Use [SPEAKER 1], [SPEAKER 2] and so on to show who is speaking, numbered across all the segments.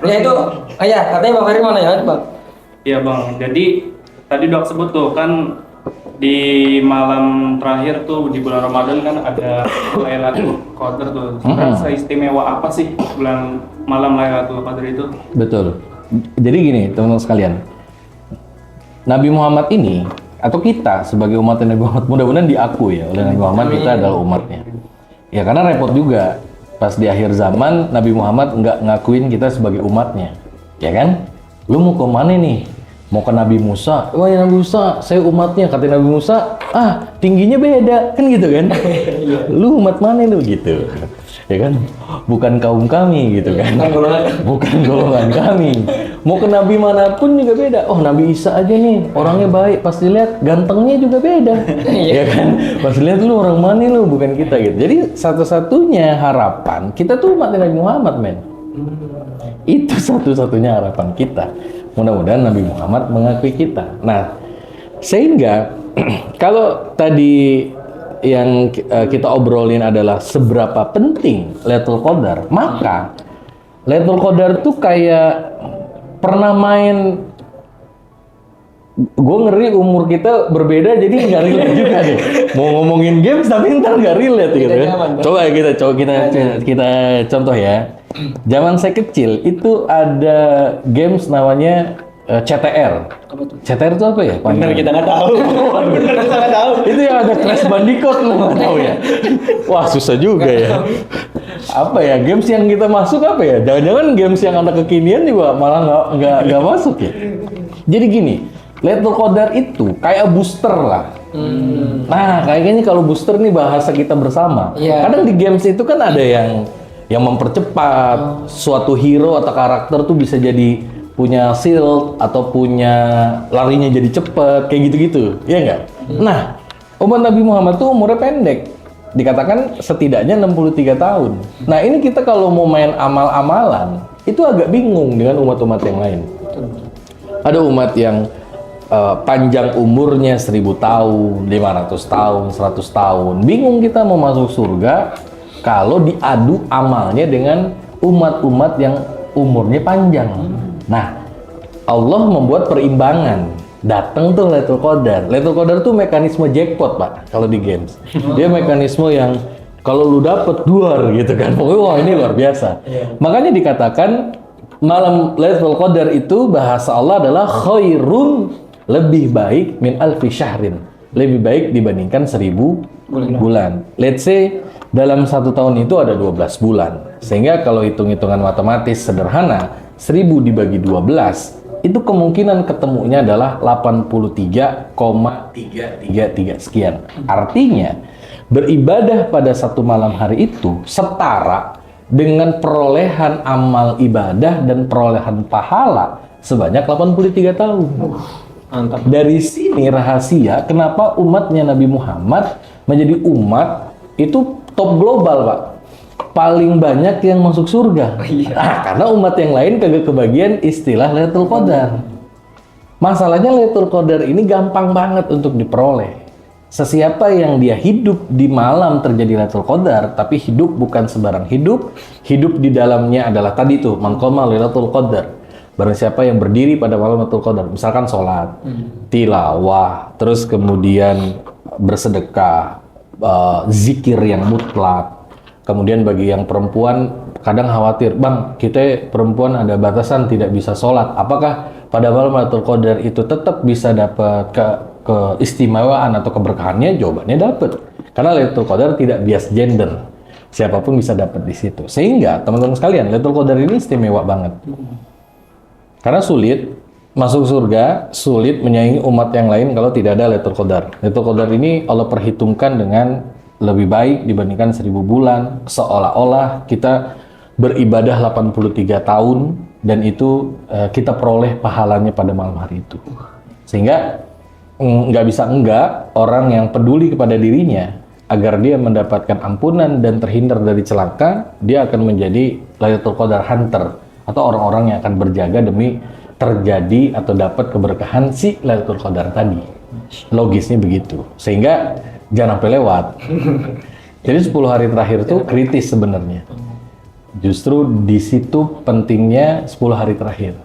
[SPEAKER 1] Ya itu, ya katanya Bang Ferry mau nanya Bang.
[SPEAKER 2] Iya Bang, jadi tadi Dok sebut tuh kan di malam terakhir tuh di bulan Ramadan kan ada Lailatul Qadar tuh. Sebenarnya seistimewa apa sih bulan malam Lailatul Qadar itu?
[SPEAKER 3] Betul. Jadi gini teman-teman sekalian, Nabi Muhammad ini atau kita sebagai umat Nabi Muhammad mudah-mudahan diakui ya oleh Nabi Muhammad kita adalah umatnya. Ya karena repot juga pas di akhir zaman Nabi Muhammad nggak ngakuin kita sebagai umatnya, ya kan? Lu mau ke mana nih? Mau ke Nabi Musa? Wah ya Nabi Musa, saya umatnya. Kata Nabi Musa, tingginya beda, kan gitu kan? Lu umat mana lu gitu? Ya kan? Bukan kaum kami gitu kan? Bukan golongan kami. Mau ke Nabi manapun juga beda. Oh Nabi Isa aja nih, orangnya baik. Pas dilihat gantengnya juga beda, ya kan? Pas dilihat lu orang mana lu, bukan kita gitu. Jadi satu-satunya harapan kita tuh umat Nabi Muhammad, men. Itu satu-satunya harapan kita. Mudah-mudahan Nabi Muhammad mengakui kita. Nah, sehingga kalau tadi yang kita obrolin adalah seberapa penting Lailatul Qadar, maka Lailatul Qadar tuh kayak pernah main. Gue ngeri umur kita berbeda jadi nggak relate juga deh. Mau ngomongin games tapi ntar nggak relate gitu ya. Coba kita contoh ya. Zaman saya kecil itu ada games namanya CTR. CTR itu apa ya?
[SPEAKER 1] Bener kita nggak tahu. Bener kita nggak tahu.
[SPEAKER 3] Itu yang ada Crash Bandicoot lu nggak tahu ya? Wah susah juga ya. Apa ya games yang kita masuk apa ya? Jangan-jangan games yang anak kekinian juga malah nggak masuk ya? Jadi gini. Lailatul Qadar itu kayak booster lah. Nah, kayaknya kalau booster nih bahasa kita bersama.
[SPEAKER 1] Yeah.
[SPEAKER 3] Kadang di games itu kan ada yang mempercepat suatu hero atau karakter tuh bisa jadi punya shield atau punya larinya jadi cepet kayak gitu-gitu. Iya nggak? Nah, umat Nabi Muhammad tuh umurnya pendek. Dikatakan setidaknya 63 tahun. Nah, ini kita kalau mau main amal-amalan itu agak bingung dengan umat-umat yang lain. Ada umat yang panjang umurnya 1000 tahun, 500 tahun, 100 tahun. Bingung kita mau masuk surga kalau diadu amalnya dengan umat-umat yang umurnya panjang. Nah, Allah membuat perimbangan. Datang tuh Lailatul Qadar. Lailatul Qadar tuh mekanisme jackpot, Pak, kalau di games. Dia mekanisme yang kalau lu dapet duar gitu kan. Pokoknya wah ini luar biasa. Makanya dikatakan malam Lailatul Qadar itu bahasa Allah adalah khairun, lebih baik min alfi syahrin, lebih baik dibandingkan 1000 bulan. Let's say dalam 1 tahun itu ada 12 bulan, sehingga kalau hitung-hitungan matematis sederhana 1000 dibagi 12 itu kemungkinan ketemunya adalah 83,333 sekian. Artinya beribadah pada satu malam hari itu setara dengan perolehan amal ibadah dan perolehan pahala sebanyak 83 tahun.
[SPEAKER 1] Mantap.
[SPEAKER 3] Dari sini rahasia kenapa umatnya Nabi Muhammad menjadi umat itu top global, Pak. Paling banyak yang masuk surga. Karena umat yang lain kagak kebagian istilah Lailatul Qadar. Masalahnya Lailatul Qadar ini gampang banget untuk diperoleh. Sesiapa yang dia hidup di malam terjadi Lailatul Qadar, tapi hidup bukan sembarang hidup di dalamnya adalah tadi tuh maqama Lailatul Qadar. Barang siapa yang berdiri pada malam Lailatul Qadar, misalkan sholat, tilawah, terus kemudian bersedekah, zikir yang mutlak. Kemudian bagi yang perempuan kadang khawatir, Bang, kita perempuan ada batasan tidak bisa sholat. Apakah pada malam Lailatul Qadar itu tetap bisa dapat keistimewaan atau keberkahannya? Jawabannya dapat. Karena Lailatul Qadar tidak bias gender. Siapapun bisa dapat di situ. Sehingga teman-teman sekalian, Lailatul Qadar ini istimewa banget. Karena sulit masuk surga, sulit menyaingi umat yang lain kalau tidak ada Lailatul Qadar. Lailatul Qadar ini Allah perhitungkan dengan lebih baik dibandingkan 1000 bulan, seolah-olah kita beribadah 83 tahun dan itu kita peroleh pahalanya pada malam hari itu. Sehingga nggak bisa enggak orang yang peduli kepada dirinya agar dia mendapatkan ampunan dan terhindar dari celaka, dia akan menjadi Lailatul Qadar hunter atau orang-orang yang akan berjaga demi terjadi atau dapat keberkahan si Lailatul Qadar tadi. Logisnya begitu. Sehingga jangan sampai lewat. Jadi 10 hari terakhir itu kritis sebenarnya. Justru di situ pentingnya 10 hari terakhir.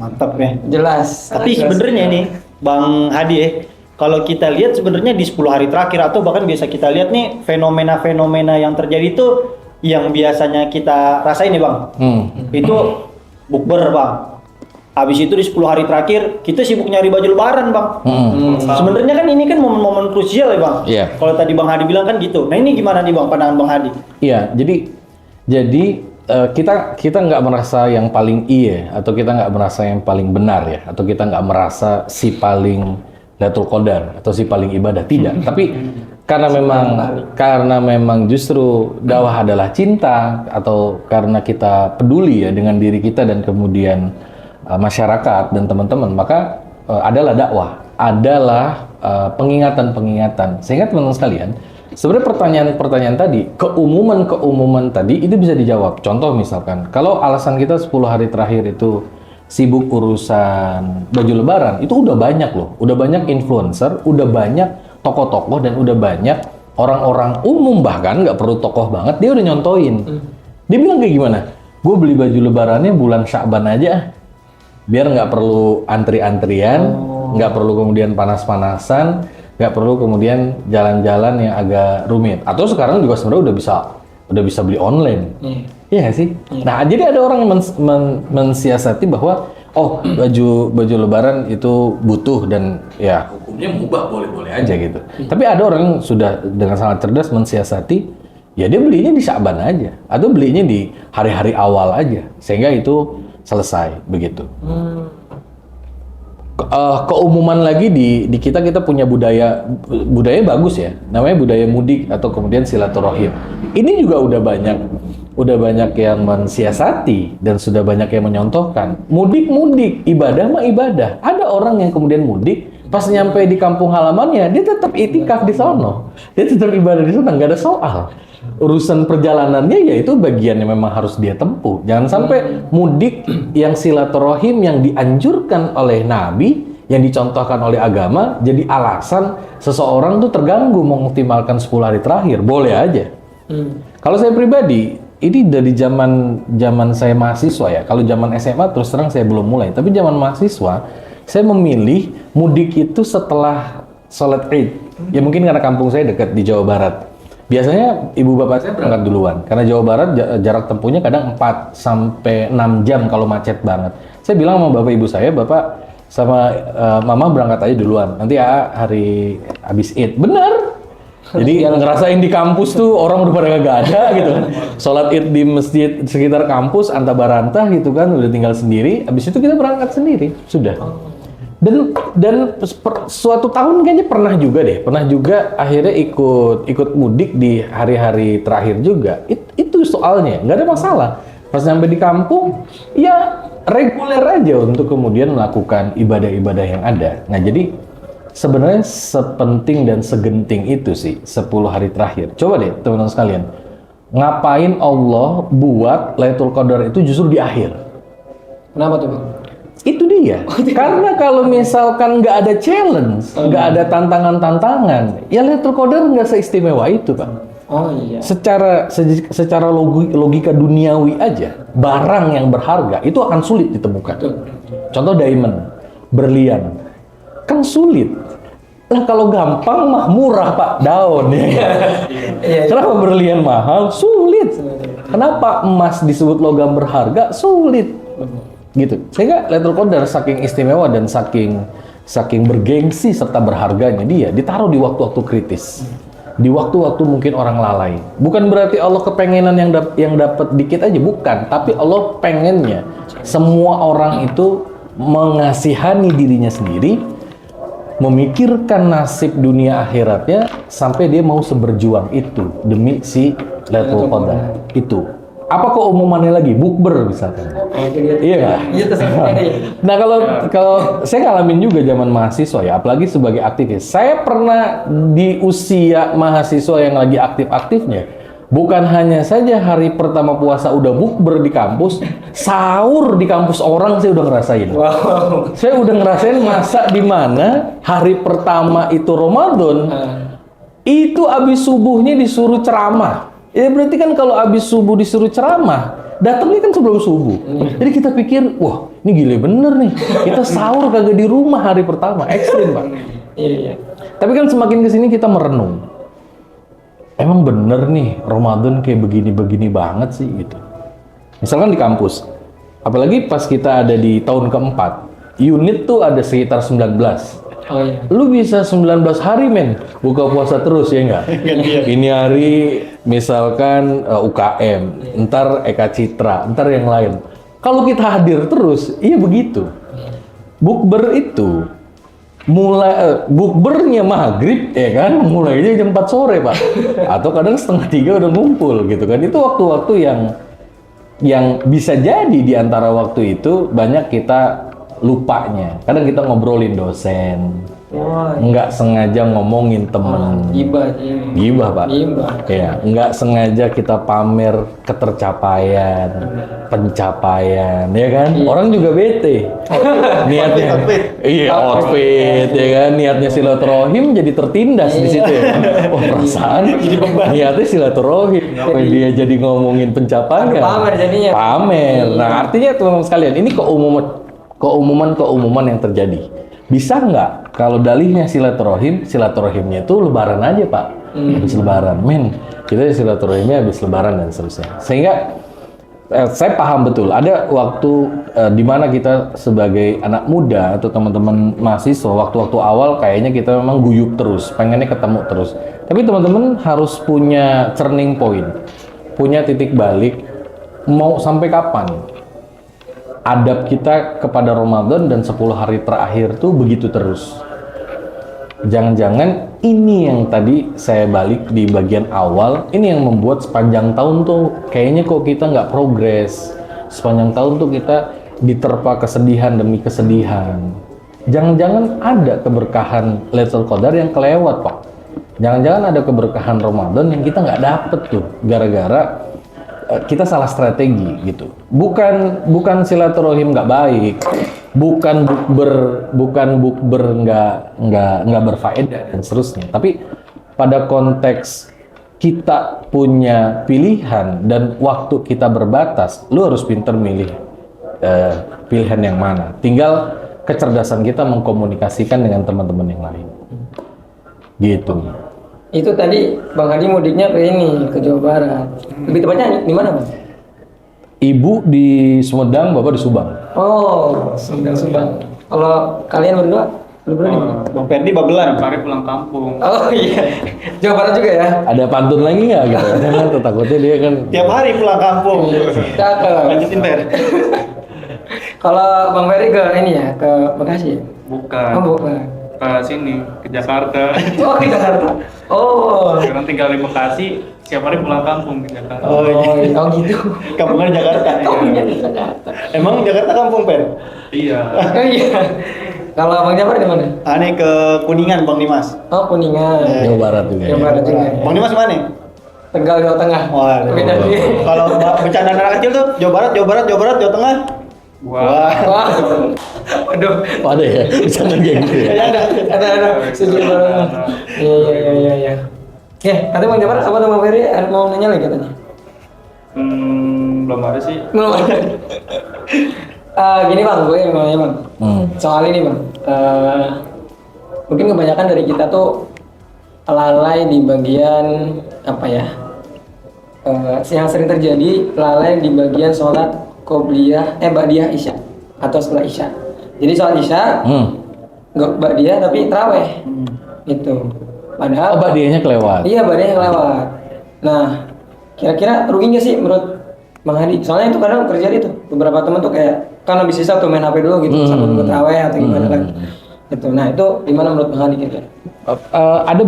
[SPEAKER 4] Mantap ya.
[SPEAKER 1] Jelas.
[SPEAKER 4] Tapi sebenarnya nih Bang Hadi ya, kalau kita lihat sebenarnya di 10 hari terakhir atau bahkan biasa kita lihat nih fenomena-fenomena yang terjadi itu yang biasanya kita rasain nih Bang. Itu bukber Bang. Habis itu di 10 hari terakhir kita sibuk nyari baju lebaran Bang. Sebenarnya kan ini kan momen-momen krusial ya Bang.
[SPEAKER 3] Iya.
[SPEAKER 4] Kalau tadi Bang Hadi bilang kan gitu. Nah ini gimana nih Bang pandangan Bang Hadi?
[SPEAKER 3] Iya, jadi kita nggak merasa yang paling iya atau kita nggak merasa yang paling benar ya, atau kita nggak merasa si paling Lailatul Qadar atau si paling ibadah, tidak. Tapi karena memang justru dakwah adalah cinta, atau karena kita peduli ya dengan diri kita dan kemudian masyarakat dan teman-teman, maka adalah dakwah, adalah pengingatan-pengingatan. Sehingga teman-teman sekalian, sebenarnya pertanyaan-pertanyaan tadi, keumuman tadi itu bisa dijawab. Contoh misalkan, kalau alasan kita 10 hari terakhir itu sibuk urusan baju lebaran, itu udah banyak loh. Udah banyak influencer, udah banyak tokoh-tokoh, dan udah banyak orang-orang umum, bahkan nggak perlu tokoh banget, dia udah nyontoin. Dia bilang kayak gimana? Gue beli baju lebarannya bulan Sya'ban aja, biar nggak perlu antri-antrian, nggak perlu kemudian panas-panasan, nggak perlu kemudian jalan-jalan yang agak rumit. Atau sekarang juga sebenarnya udah bisa beli online. Iya sih. Nah, jadi ada orang yang mensiasati bahwa baju lebaran itu butuh dan ya hukumnya mubah, boleh-boleh aja gitu. Tapi ada orang yang sudah dengan sangat cerdas mensiasati, ya dia belinya di Sya'ban aja atau belinya di hari-hari awal aja, sehingga itu selesai begitu. Keumuman lagi di kita punya budaya bagus ya, namanya budaya mudik atau kemudian silaturahim. Ini juga udah banyak yang mensiasati dan sudah banyak yang menyontohkan. Mudik, ibadah mah ibadah. Ada orang yang kemudian mudik, pas nyampe di kampung halamannya, dia tetap itikaf di sono. Dia tetap ibadah di sana, nggak ada soal. Urusan perjalanannya ya itu bagian yang memang harus dia tempuh. Jangan sampai mudik yang silaturahim yang dianjurkan oleh Nabi, yang dicontohkan oleh agama, jadi alasan seseorang tuh terganggu mengoptimalkan 10 hari terakhir. Boleh aja. Kalau saya pribadi, ini dari zaman saya mahasiswa ya. Kalau zaman SMA terus terang saya belum mulai. Tapi zaman mahasiswa, saya memilih mudik itu setelah sholat Id. Ya mungkin karena kampung saya dekat di Jawa Barat. Biasanya ibu bapak saya berangkat duluan, karena Jawa Barat jarak tempuhnya kadang 4 sampai 6 jam kalau macet banget. Saya bilang sama bapak ibu saya, bapak sama mama berangkat aja duluan, nanti hari habis Id. Bener. Jadi ngerasain di kampus tuh orang udah pada gak ada gitu kan. Sholat Id di masjid sekitar kampus, anta barantah gitu kan, udah tinggal sendiri. Habis itu kita berangkat sendiri, sudah. Dan suatu tahun kayaknya pernah juga akhirnya ikut mudik di hari-hari terakhir juga. Itu soalnya nggak ada masalah. Pas sampai di kampung ya reguler aja untuk kemudian melakukan ibadah-ibadah yang ada. Nah jadi sebenarnya sepenting dan segenting itu sih 10 hari terakhir. Coba deh teman-teman sekalian, ngapain Allah buat Lailatul Qadar itu justru di akhir?
[SPEAKER 1] Kenapa tuh Bang?
[SPEAKER 3] Itu dia. Karena kalau misalkan nggak ada challenge, nggak ada tantangan-tantangan, ya Lailatul Qadar nggak seistimewa itu, Pak.
[SPEAKER 1] Oh iya.
[SPEAKER 3] Secara logika duniawi aja, barang yang berharga itu akan sulit ditemukan. Contoh diamond, berlian, kan sulit. Lah kalau gampang mah murah Pak, daun ya. Kenapa berlian mahal? Sulit. Kenapa emas disebut logam berharga? Sulit. Gitu. Sehingga Lailatul Qadar saking istimewa dan saking bergengsi serta berharganya dia ditaruh di waktu-waktu kritis. Di waktu-waktu mungkin orang lalai. Bukan berarti Allah kepengenan yang dapat dikit aja, bukan, tapi Allah pengennya semua orang itu mengasihani dirinya sendiri, memikirkan nasib dunia akhiratnya sampai dia mau seberjuang itu demi si Lailatul Qadar itu. Apa keumumannya lagi? Bukber misalkan. Iya nggak?
[SPEAKER 1] Iya
[SPEAKER 3] Nah kalau saya ngalamin juga zaman mahasiswa ya, apalagi sebagai aktivis. Saya pernah di usia mahasiswa yang lagi aktif-aktifnya, bukan hanya saja hari pertama puasa udah bukber di kampus, sahur di kampus orang saya udah ngerasain.
[SPEAKER 1] Wow.
[SPEAKER 3] Saya udah ngerasain masa di mana hari pertama itu Ramadan, itu abis subuhnya disuruh ceramah. Ya berarti kan kalau abis subuh disuruh ceramah, datangnya kan sebelum subuh. Jadi kita pikir, wah ini gile bener nih. Kita sahur kagak di rumah hari pertama, ekstrim Pak.
[SPEAKER 1] Iya.
[SPEAKER 3] Tapi kan semakin kesini kita merenung. Emang bener nih Ramadan kayak begini-begini banget sih gitu. Misalkan di kampus, apalagi pas kita ada di tahun keempat, unit tuh ada sekitar 19.
[SPEAKER 1] Oh iya.
[SPEAKER 3] Lu bisa 19 hari men buka puasa terus ya enggak? Ini hari misalkan UKM, ntar Eka Citra, ntar yang lain. Kalau kita hadir terus, iya begitu. Bukber itu mulai bukbernya maghrib ya kan, mulainya jam 4 sore Pak. Atau kadang setengah 3 udah ngumpul gitu kan. Itu waktu-waktu yang bisa jadi di antara waktu itu banyak kita lupanya. Kadang kita ngobrolin dosen, nggak sengaja ngomongin temen. Gibah Pak. Ya, nggak sengaja kita pamer ketercapaian, pencapaian, ya kan? Orang juga bete. Niatnya, iya outfit, ya kan? Niatnya silaturahim jadi tertindas di situ ya. Oh perasaan, niatnya silaturahim, apa dia jadi ngomongin pencapaian?
[SPEAKER 1] Pamer jadinya.
[SPEAKER 3] Pamer. Nah artinya teman-teman sekalian, ini keumuman yang terjadi. Bisa nggak kalau dalihnya silaturahimnya itu lebaran aja Pak, habis lebaran, kita silaturahimnya habis lebaran dan seterusnya. Sehingga saya paham betul ada waktu di mana kita sebagai anak muda atau teman-teman mahasiswa waktu-waktu awal kayaknya kita memang guyup terus, pengennya ketemu terus. Tapi teman-teman harus punya turning point, punya titik balik. Mau sampai kapan? Adab kita kepada Ramadan dan 10 hari terakhir tuh begitu terus. Jangan-jangan ini yang tadi saya balik di bagian awal, ini yang membuat sepanjang tahun tuh kayaknya kok kita nggak progres. Sepanjang tahun tuh kita diterpa kesedihan demi kesedihan. Jangan-jangan ada keberkahan Lailatul Qadar yang kelewat Pak. Jangan-jangan ada keberkahan Ramadan yang kita nggak dapet tuh gara-gara kita salah strategi gitu. Bukan silaturahim nggak baik, bukan bukber nggak berfaedah dan seterusnya. Tapi pada konteks kita punya pilihan dan waktu kita berbatas, lu harus pinter milih pilihan yang mana. Tinggal kecerdasan kita mengkomunikasikan dengan teman-teman yang lain. Gitu.
[SPEAKER 1] Itu tadi Bang Hadi mudiknya ke ini, ke Jawa Barat. Lebih tepatnya di mana Bang?
[SPEAKER 3] Ibu di Sumedang, Bapak di Subang.
[SPEAKER 1] Oh, Subang. Kalau kalian berdua di mana?
[SPEAKER 4] Bang Ferdi Babelan.
[SPEAKER 2] Hari pulang kampung.
[SPEAKER 1] Oh iya, Jawa Barat juga ya?
[SPEAKER 3] Ada pantun lagi nggak gitu? Kan takutnya dia kan
[SPEAKER 4] Tiap hari pulang kampung.
[SPEAKER 1] Cakep.
[SPEAKER 4] Lanjutin Fer.
[SPEAKER 1] Kalau Bang Ferry ke ini ya, ke Bekasi ya?
[SPEAKER 2] Bukan.
[SPEAKER 1] Oh bukan.
[SPEAKER 2] Ke sini, ke Jakarta.
[SPEAKER 1] Oh ke Jakarta. Oh.
[SPEAKER 2] Sekarang tinggal di Bekasi, setiap hari pulang kampung ke Jakarta.
[SPEAKER 4] Oh, iya.
[SPEAKER 1] Oh gitu.
[SPEAKER 4] Kampungnya di Jakarta.
[SPEAKER 1] Kampungnya di Jakarta.
[SPEAKER 4] Emang Jakarta kampung Fer?
[SPEAKER 2] Iya.
[SPEAKER 1] Oh iya. Kalau Bang Jafar di mana?
[SPEAKER 4] Aneh ke Kuningan Bang Dimas.
[SPEAKER 1] Oh Kuningan.
[SPEAKER 3] Jawa Barat juga.
[SPEAKER 1] Jawa
[SPEAKER 3] Ya.
[SPEAKER 1] Barat juga.
[SPEAKER 4] Bang Dimas mana?
[SPEAKER 1] Tegal Jawa Tengah.
[SPEAKER 4] Wah,
[SPEAKER 1] Beda sih.
[SPEAKER 4] kalau bercanda anak kecil tuh Jawa Barat, Jawa Tengah.
[SPEAKER 2] Wah.
[SPEAKER 1] Wah. Aduh.
[SPEAKER 3] Oh, ada ya? Bercanda kayak gitu ya?
[SPEAKER 1] Ada. Setuju banget. Iya. Oke, katanya Bang Jafar apa Bang Ferry mau nanya lagi katanya?
[SPEAKER 2] Belum ada sih.
[SPEAKER 1] Belum ada. Gini Bang, gue mau nanya Bang. Soal ini Bang. Mungkin kebanyakan dari kita tuh lalai di bagian apa ya? Yang sering terjadi lalai di bagian sholat qobliyah, ba'diyah isya atau setelah isya. Jadi sholat isya nggak ba'diyah tapi taraweh. Itu. Padahal
[SPEAKER 3] ba'diyahnya kelewat.
[SPEAKER 1] Iya, ba'diyahnya kelewat. Nah, kira-kira rugi nggak sih menurut Bang Hadi? Soalnya itu kadang terjadi tuh beberapa teman tuh kayak kan habis isya tuh main HP dulu gitu sambil nunggu taraweh atau gimana kan. Gitu. Nah, itu gimana menurut Bang Hadi kira-kira?
[SPEAKER 3] Ada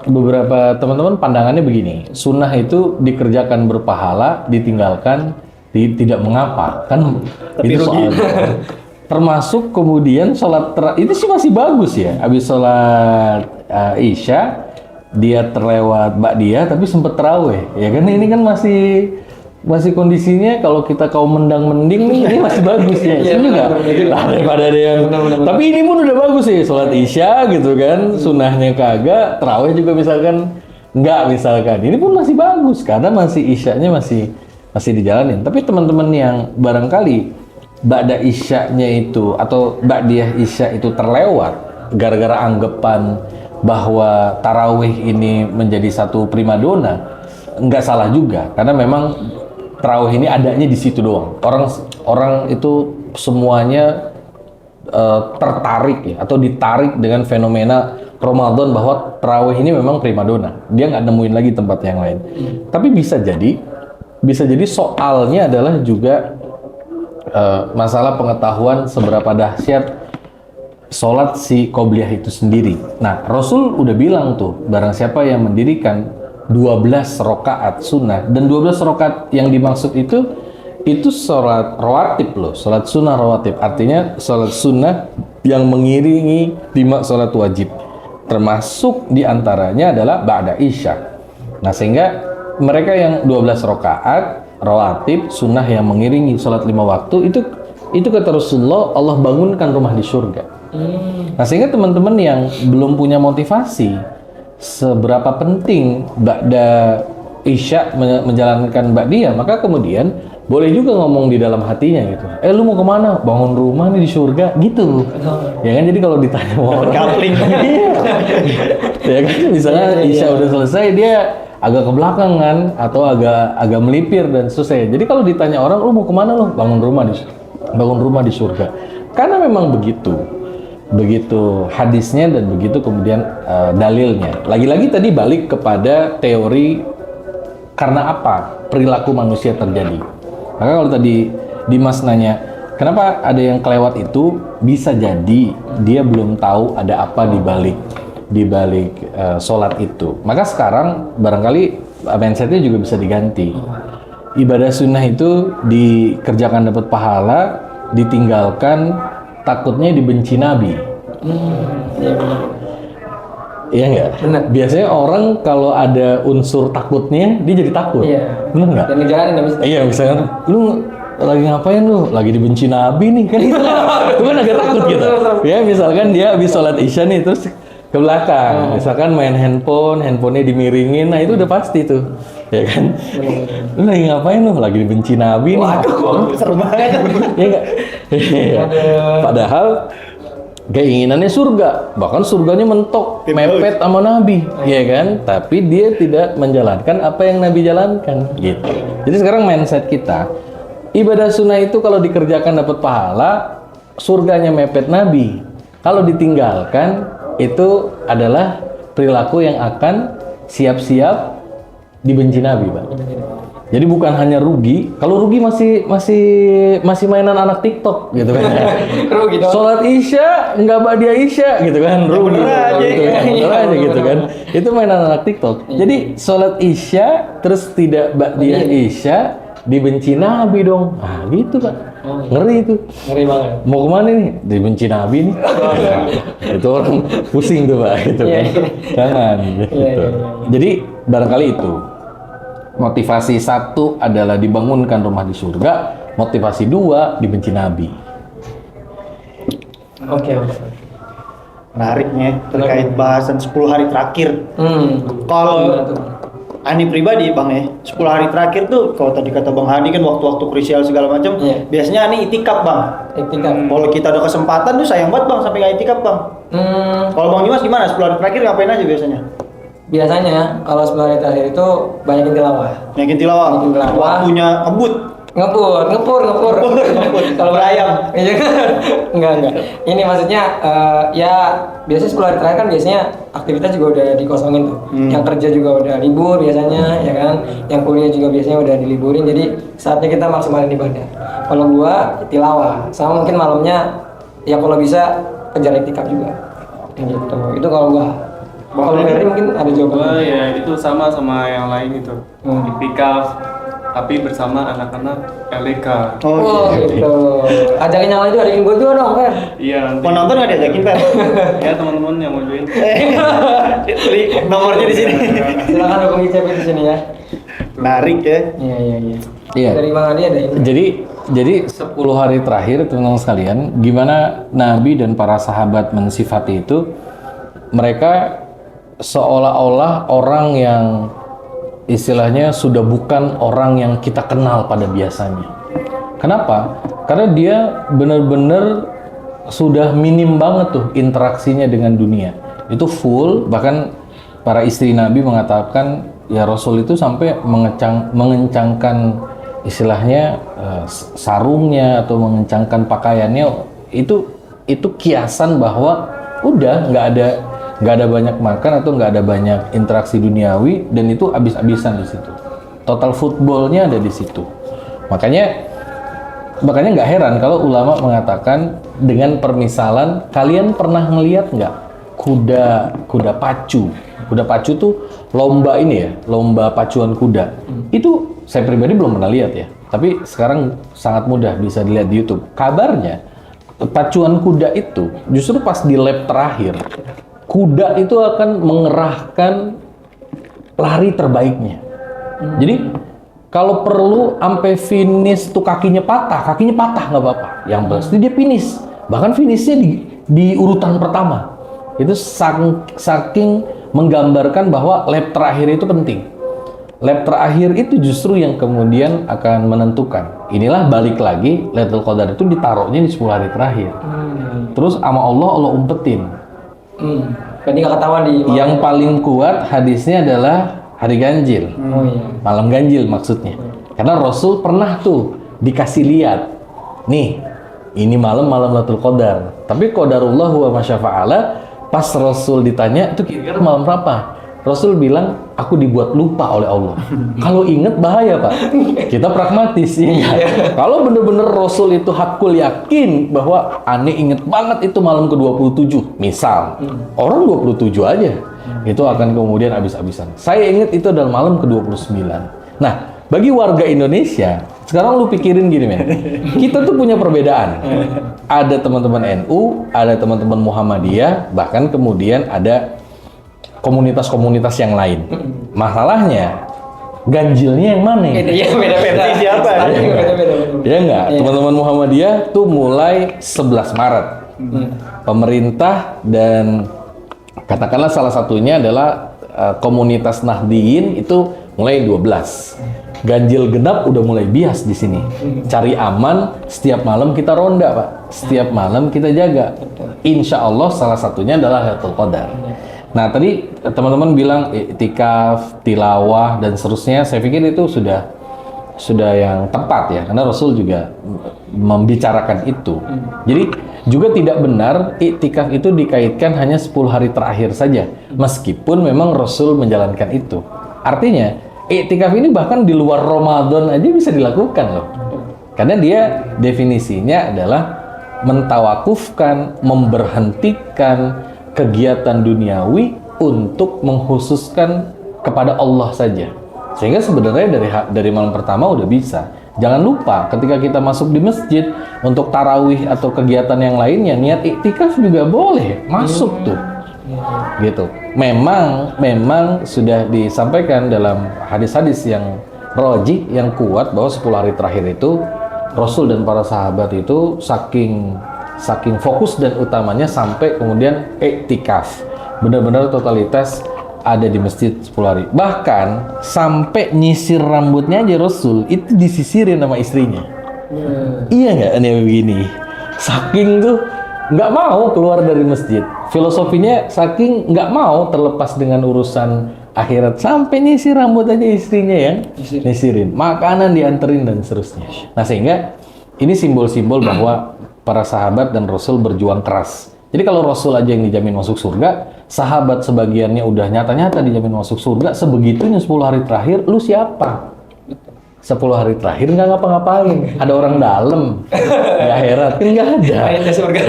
[SPEAKER 3] beberapa teman-teman pandangannya begini, sunnah itu dikerjakan berpahala, ditinggalkan tidak mengapa, kan
[SPEAKER 4] Tapi
[SPEAKER 3] itu
[SPEAKER 4] rugi.
[SPEAKER 3] soal. Termasuk kemudian sholat itu sih masih bagus ya, habis sholat isya dia terlewat ba'diyah tapi sempat taraweh, ya kan ini kan masih kondisinya kalau kita kaum mendang-mending nih ini masih bagus ya, setuju nggak? Lah daripada ada yang, tapi ini pun udah bagus sih, sholat isya gitu kan, sunnahnya kagak, taraweh juga misalkan Enggak misalkan, ini pun masih bagus karena masih isyanya masih dijalanin. Tapi teman-teman yang barangkali ba'da isyanya itu atau ba'diyah isya itu terlewat gara-gara anggapan bahwa tarawih ini menjadi satu primadona, enggak salah juga karena memang tarawih ini adanya di situ doang. Orang itu semuanya tertarik ya atau ditarik dengan fenomena Ramadan bahwa tarawih ini memang primadona. Dia nggak nemuin lagi tempat yang lain. Tapi bisa jadi soalnya adalah juga masalah pengetahuan seberapa dahsyat sholat si qobliyah itu sendiri. Nah, Rasul udah bilang tuh, barang siapa yang mendirikan 12 rakaat sunnah, dan 12 rakaat yang dimaksud itu sholat rawatib loh, sholat sunnah rawatib. Artinya sholat sunnah yang mengiringi 5 sholat wajib. Termasuk diantaranya adalah ba'da isya. Nah, sehingga mereka yang 12 rakaat rawatib sunnah yang mengiringi sholat 5 waktu itu kata Rasulullah, Allah bangunkan rumah di surga. Nah, sehingga teman-teman yang belum punya motivasi seberapa penting ba'da isya menjalankan ba'diyah, maka kemudian boleh juga ngomong di dalam hatinya gitu. Lu mau kemana? Bangun rumah nih di surga gitu. Ya kan, jadi kalau ditanya sama orang
[SPEAKER 4] Kapling.
[SPEAKER 3] ya kan, misalnya isya udah selesai dia agak ke belakang kan, atau agak melipir dan selesai. Jadi kalau ditanya orang, lu mau kemana lu? Bangun rumah di surga. Karena memang begitu hadisnya dan begitu kemudian dalilnya. Lagi-lagi tadi balik kepada teori karena apa perilaku manusia terjadi. Maka kalau tadi Dimas nanya, kenapa ada yang kelewat itu? Bisa jadi dia belum tahu ada apa di balik sholat itu. Maka sekarang barangkali mindsetnya juga bisa diganti. Ibadah sunnah itu dikerjakan dapat pahala, ditinggalkan takutnya dibenci Nabi. Iya nggak?
[SPEAKER 1] Benar.
[SPEAKER 3] Biasanya orang kalau ada unsur takutnya, dia jadi takut.
[SPEAKER 1] Iya.
[SPEAKER 3] Benar nggak?
[SPEAKER 1] Dan ngejalanin habis itu.
[SPEAKER 3] Iya, misalkan lu lagi ngapain lu? Lagi dibenci Nabi nih kan itu. Itu kan agak takut gitu. Ya, misalkan dia habis sholat isya nih terus ke belakang, misalkan main handphonenya dimiringin, nah itu udah pasti tuh, ya kan? Lu lagi ngapain lu? Lagi dibenci Nabi nih.
[SPEAKER 4] Serem banget.
[SPEAKER 3] Ya nggak? Iya. Padahal keinginannya surga, bahkan surganya mentok, mepet sama Nabi, ya kan? Tapi dia tidak menjalankan apa yang Nabi jalankan, gitu. Jadi sekarang mindset kita, ibadah sunnah itu kalau dikerjakan dapat pahala, surganya mepet Nabi. Kalau ditinggalkan, itu adalah perilaku yang akan siap-siap dibenci Nabi, Pak. Jadi bukan hanya rugi, kalau rugi masih mainan anak TikTok gitu kan.
[SPEAKER 1] Rugi dong.
[SPEAKER 3] Sholat isya nggak ba'diyah isya gitu kan, rugi gitu kan. Bener aja gitu kan. Itu mainan anak TikTok. Jadi sholat isya terus tidak ba'diyah isya dibenci Nabi dong. Ah gitu, Pak. Ngeri itu.
[SPEAKER 1] Ngeri banget.
[SPEAKER 3] Mau kemana nih? Dibenci Nabi nih. Itu orang pusing tuh, Pak, gitu kan. Jangan gitu. Jadi barangkali itu. Motivasi 1 adalah dibangunkan rumah di surga, motivasi 2 dibenci Nabi.
[SPEAKER 1] Oke.
[SPEAKER 4] Menariknya terkait bahasan 10 hari terakhir. Kalau Ani pribadi Bang ya, 10 hari terakhir tuh kalau tadi kata Bang Hadi kan waktu-waktu krusial segala macam, biasanya Ani itikaf Bang.
[SPEAKER 1] Itikaf.
[SPEAKER 4] Kalau kita ada kesempatan tuh sayang banget Bang sampai nggak itikaf Bang. Kalau Bang Dimas gimana? 10 hari terakhir ngapain aja biasanya?
[SPEAKER 1] Biasanya kalau 10 hari terakhir itu banyakin tilawah.
[SPEAKER 4] Naikin tilawah.
[SPEAKER 1] Naikin tilawah.
[SPEAKER 4] Waktunya ngebut.
[SPEAKER 1] Ngepur. Kalau
[SPEAKER 4] Berayam.
[SPEAKER 1] Iya kan? Enggak. Ini maksudnya ya biasanya 10 hari terakhir kan biasanya aktivitas juga udah dikosongin tuh. Yang kerja juga udah libur biasanya, ya kan? Yang kuliah juga biasanya udah diliburin. Jadi saatnya kita maksimalin ibadah. Kalau gua tilawah, sama mungkin malamnya ya kalau bisa kejar iktikaf juga. Gitu. Itu kalau gua. Kalau Ferry mungkin ada jawaban.
[SPEAKER 2] Ya itu sama yang lain itu. Iktikaf, tapi bersama anak-anak LDK.
[SPEAKER 1] Oh gitu. Ajakin yang lain juga, ajakin gue juga dong, Fer.
[SPEAKER 2] Iya, nanti.
[SPEAKER 4] Mau nonton nggak diajakin Fer?
[SPEAKER 2] Ya teman-teman yang mau join.
[SPEAKER 4] Nomornya di sini.
[SPEAKER 1] Silakan dukung ICP di sini ya.
[SPEAKER 4] Menarik ya.
[SPEAKER 1] Iya. Dari Bang Adi ada ini.
[SPEAKER 3] Jadi 10 hari terakhir teman-teman sekalian, gimana Nabi dan para sahabat mensifati itu, mereka seolah-olah orang yang istilahnya sudah bukan orang yang kita kenal pada biasanya. Kenapa? Karena dia benar-benar sudah minim banget tuh interaksinya dengan dunia. Itu full, bahkan para istri Nabi mengatakan ya Rasul itu sampai mengencangkan istilahnya sarungnya atau mengencangkan pakaiannya, itu kiasan bahwa udah nggak ada banyak makan atau nggak ada banyak interaksi duniawi, dan itu habis-habisan di situ. Total footballnya ada di situ. Makanya nggak heran kalau ulama mengatakan dengan permisalan, kalian pernah ngelihat nggak kuda pacu? Kuda pacu tuh lomba ini ya, lomba pacuan kuda. Itu saya pribadi belum pernah lihat ya, tapi sekarang sangat mudah bisa dilihat di YouTube. Kabarnya pacuan kuda itu justru pas di lap terakhir, kuda itu akan mengerahkan lari terbaiknya. Jadi kalau perlu sampai finish tuh kakinya patah nggak apa-apa. Yang pasti dia finish. Bahkan finishnya di urutan pertama. Itu saking menggambarkan bahwa lap terakhir itu penting. Lap terakhir itu justru yang kemudian akan menentukan. Inilah balik lagi, Lailatul Qadar itu ditaruhnya di 10 hari terakhir. Terus sama Allah umpetin.
[SPEAKER 1] Berarti nggak ketahuan di
[SPEAKER 3] Yang paling kuat hadisnya adalah hari ganjil. Malam ganjil maksudnya. Karena Rasul pernah tuh dikasih lihat. Nih, ini malam Lailatul Qadar. Tapi qadarullah wa masyafa'ala, pas Rasul ditanya, itu kira-kira malam berapa? Rasul bilang, aku dibuat lupa oleh Allah. Kalau inget bahaya Pak. Kita pragmatis ya. Kalau bener-bener Rasul itu hakul yakin bahwa aneh inget banget itu malam ke-27. Misal, orang 27 aja. Itu akan kemudian habis-habisan. Saya ingat itu adalah malam ke-29. Nah, bagi warga Indonesia, sekarang lu pikirin gini men. Kita tuh punya perbedaan. Ada teman-teman NU, ada teman-teman Muhammadiyah, bahkan kemudian ada komunitas-komunitas yang lain. Masalahnya, ganjilnya yang mana?
[SPEAKER 1] Beda-beda.
[SPEAKER 4] Siapa?
[SPEAKER 3] Ya enggak? Teman-teman Muhammadiyah tuh mulai 11 Maret. Pemerintah dan katakanlah salah satunya adalah komunitas Nahdiyin itu mulai 12. Ganjil genap udah mulai bias di sini. Cari aman, setiap malam kita ronda Pak. Setiap malam kita jaga. Insya Allah salah satunya adalah Lailatul Qadar. Nah tadi teman-teman bilang iktikaf, tilawah dan seterusnya. Saya pikir itu sudah yang tepat ya, karena Rasul juga membicarakan itu. Jadi juga tidak benar iktikaf itu dikaitkan hanya 10 hari terakhir saja, meskipun memang Rasul menjalankan itu. Artinya iktikaf ini bahkan di luar Ramadan aja bisa dilakukan loh, karena dia definisinya adalah mentawakufkan, memberhentikan kegiatan duniawi untuk mengkhususkan kepada Allah saja. Sehingga sebenarnya dari malam pertama udah bisa. Jangan lupa ketika kita masuk di masjid untuk tarawih atau kegiatan yang lainnya, niat iktikaf juga boleh masuk tuh. Gitu. Memang sudah disampaikan dalam hadis-hadis yang rajih, yang kuat, bahwa 10 hari terakhir itu Rasul dan para sahabat itu saking fokus dan utamanya sampai kemudian iktikaf. Benar-benar totalitas ada di masjid 10 hari. Bahkan sampai nyisir rambutnya aja Rasul itu disisirin sama istrinya. Iya nggak aneh begini? Saking tuh nggak mau keluar dari masjid. Filosofinya saking nggak mau terlepas dengan urusan akhirat, sampai nyisir rambut aja istrinya yang nyisirin. Makanan dianterin dan seterusnya. Nah sehingga ini simbol-simbol bahwa para sahabat dan Rasul berjuang keras. Jadi kalau Rasul aja yang dijamin masuk surga, sahabat sebagiannya udah nyata-nyata dijamin masuk surga, sebegitunya 10 hari terakhir, lu siapa? 10 hari terakhir nggak ngapa-ngapain. Ada orang dalam, nggak herat, kan nggak ada.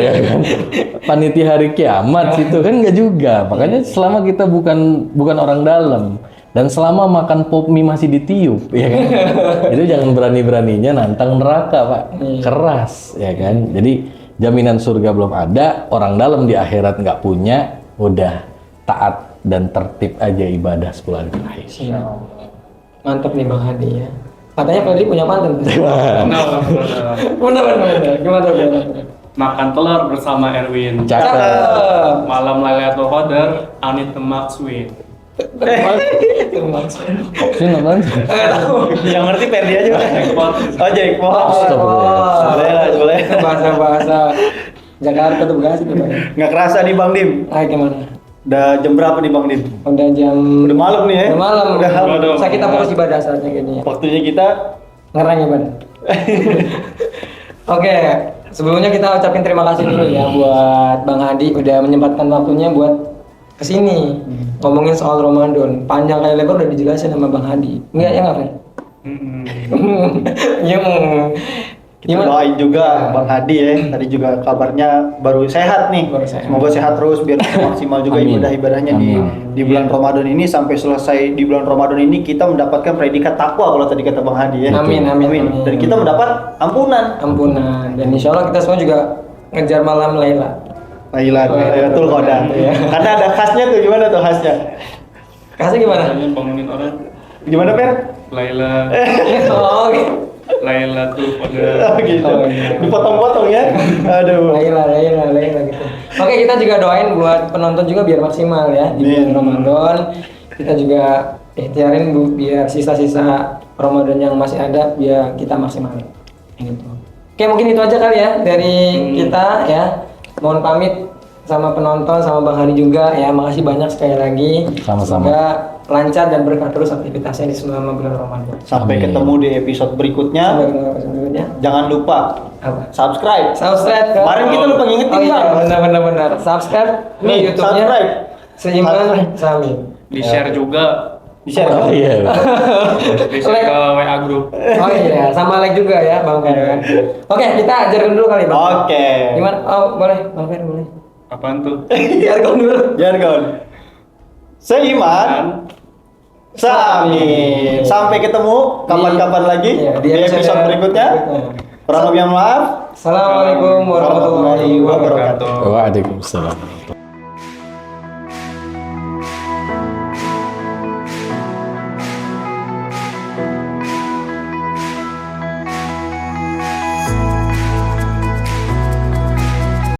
[SPEAKER 3] Ya kan? Panitia hari kiamat situ kan nggak juga. Makanya selama kita bukan orang dalam, dan selama makan pop mie masih ditiup, ya kan? Itu jangan berani-beraninya nantang neraka, Pak. Keras, ya kan? Jadi jaminan surga belum ada, orang dalam di akhirat nggak punya, udah taat dan tertib aja ibadah 10 hari terakhir.
[SPEAKER 1] Mantap nih Bang Hadi ya. Katanya Freddy punya pantun. Benar. Gimana?
[SPEAKER 2] makan telur bersama Erwin.
[SPEAKER 3] Cakep.
[SPEAKER 2] Malam Lailatul Qadar, Anit Demak Sweet.
[SPEAKER 3] Ini namanya.
[SPEAKER 4] Yang ngerti Perdi aja.
[SPEAKER 2] Jackpot.
[SPEAKER 4] Oh, jackpot.
[SPEAKER 3] Astagfirullah.
[SPEAKER 4] Boleh lah, boleh.
[SPEAKER 1] Bahasa-bahasa Jakarta tuh Bekasi tuh Bang.
[SPEAKER 4] Nggak kerasa nih Bang Dim.
[SPEAKER 1] Gimana?
[SPEAKER 4] Udah jam berapa nih Bang Dim?
[SPEAKER 1] Udah jam
[SPEAKER 4] Udah malam nih ya?
[SPEAKER 1] Udah malam.
[SPEAKER 4] Udah
[SPEAKER 2] malam.
[SPEAKER 1] Saya kita fokus ibadah saatnya kayaknya.
[SPEAKER 4] Waktunya kita
[SPEAKER 1] Ngerang ya, Ban. Oke, sebelumnya kita ucapin terima kasih dulu ya buat Bang Hadi udah menyempatkan waktunya buat kesini ngomongin soal Ramadan. Panjang kali lebar udah dijelasin sama Bang Hadi. Enggak ya nggak, Fer? Iya. Gimana?
[SPEAKER 4] doain juga Bang Hadi ya. Tadi juga kabarnya baru sehat nih.
[SPEAKER 1] Baru sehat.
[SPEAKER 4] Semoga sehat terus biar maksimal juga
[SPEAKER 3] Amin.
[SPEAKER 4] ibadah-ibadahnya di bulan Ramadan ini sampai selesai di bulan Ramadan ini kita mendapatkan predikat takwa kalau tadi kata Bang Hadi ya.
[SPEAKER 1] Amin, amin, amin.
[SPEAKER 4] Dan kita mendapat ampunan.
[SPEAKER 1] Ampunan. Dan insya Allah kita semua juga ngejar malam Laila.
[SPEAKER 4] Lailatul Qadar.
[SPEAKER 1] Iya.
[SPEAKER 4] Karena ada khasnya tuh, gimana tuh khasnya?
[SPEAKER 1] Kasih gimana?
[SPEAKER 2] Bangunin orang.
[SPEAKER 4] Gimana Per?
[SPEAKER 2] Laila,
[SPEAKER 1] Oh, gitu.
[SPEAKER 2] Lailatul Qadar.
[SPEAKER 4] Oh gitu.
[SPEAKER 1] Oh, iya.
[SPEAKER 4] Dipotong-potong ya. Aduh.
[SPEAKER 1] Laila gitu. Oke, kita juga doain buat penonton juga biar maksimal ya di bulan
[SPEAKER 4] Amin.
[SPEAKER 1] Ramadan. Kita juga ikhtiarin Bu biar sisa-sisa Ramadan yang masih ada biar kita maksimalin. Gitu. Oke, mungkin itu aja kali ya dari kita ya. Mohon pamit sama penonton sama Bang Hari juga ya. Makasih banyak sekali lagi.
[SPEAKER 3] Sama-sama.
[SPEAKER 1] Semoga lancar dan berkah terus aktivitasnya di selama bulan Ramadan.
[SPEAKER 4] Sampai
[SPEAKER 3] Amin.
[SPEAKER 4] ketemu di episode berikutnya.
[SPEAKER 1] Sampai ketemu episode berikutnya.
[SPEAKER 4] Jangan lupa
[SPEAKER 1] Apa?
[SPEAKER 4] subscribe.
[SPEAKER 1] Subscribe ke
[SPEAKER 4] Kemarin kita lupa ngingetin,
[SPEAKER 1] Oh iya,
[SPEAKER 4] Bang.
[SPEAKER 1] benar. Subscribe ke
[SPEAKER 4] Nih,
[SPEAKER 1] YouTube-nya
[SPEAKER 4] subscribe.
[SPEAKER 1] Seiman
[SPEAKER 4] Subscribe.
[SPEAKER 1] Sami.
[SPEAKER 2] Di-share juga.
[SPEAKER 4] Di-share.
[SPEAKER 3] Oh iya.
[SPEAKER 2] Di-share ke WA group.
[SPEAKER 1] Oh iya, sama like juga ya Bang Fer kan. Oke, kita ajarin dulu kali Bang.
[SPEAKER 4] Oke.
[SPEAKER 1] Gimana? Oh, boleh Bang Fer boleh.
[SPEAKER 2] Apaan tuh?
[SPEAKER 1] Jargon dulu.
[SPEAKER 4] Jargon. Seiman. Amin. Sampai ketemu kapan-kapan lagi
[SPEAKER 1] Iya,
[SPEAKER 4] di episode berikutnya. Kurang lebih yang maaf.
[SPEAKER 1] Assalamualaikum warahmatullahi wabarakatuh.
[SPEAKER 2] Wabarakatuh.
[SPEAKER 3] Waalaikumsalam.